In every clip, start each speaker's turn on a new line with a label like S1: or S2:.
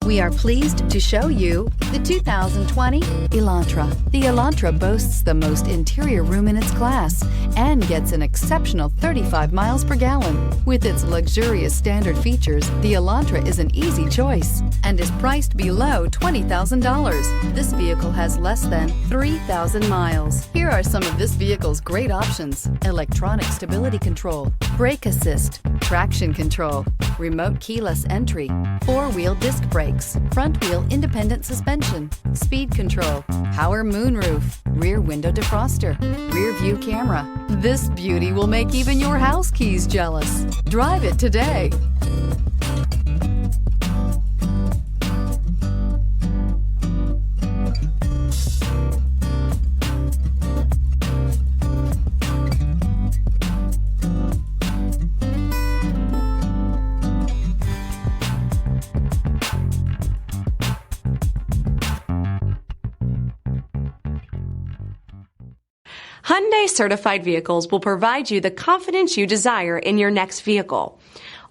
S1: We are pleased to show you the 2020 Elantra. The Elantra boasts the most interior room in its class and gets an exceptional 35 miles per gallon. With its luxurious standard features, the Elantra is an easy choice and is priced below $20,000. This vehicle has less than 3,000 miles. Here are some of this vehicle's great options: electronic stability control, brake assist, traction control, remote keyless entry, four-wheel disc brakes, front-wheel independent suspension, speed control, power moonroof, rear window defroster, rear view camera. This beauty will make even your house keys jealous. Drive it today.
S2: Hyundai certified vehicles will provide you the confidence you desire in your next vehicle.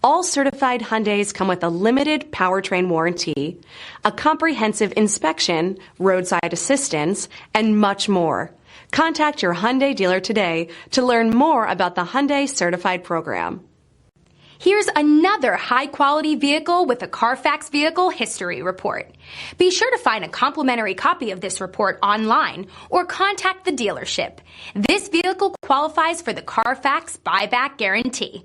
S2: All certified Hyundais come with a limited powertrain warranty, a comprehensive inspection, roadside assistance, and much more. Contact your Hyundai dealer today to learn more about the Hyundai certified program.
S3: Here's another high-quality vehicle with a CARFAX Vehicle History Report. Be sure to find a complimentary copy of this report online or contact the dealership. This vehicle qualifies for the CARFAX Buyback Guarantee.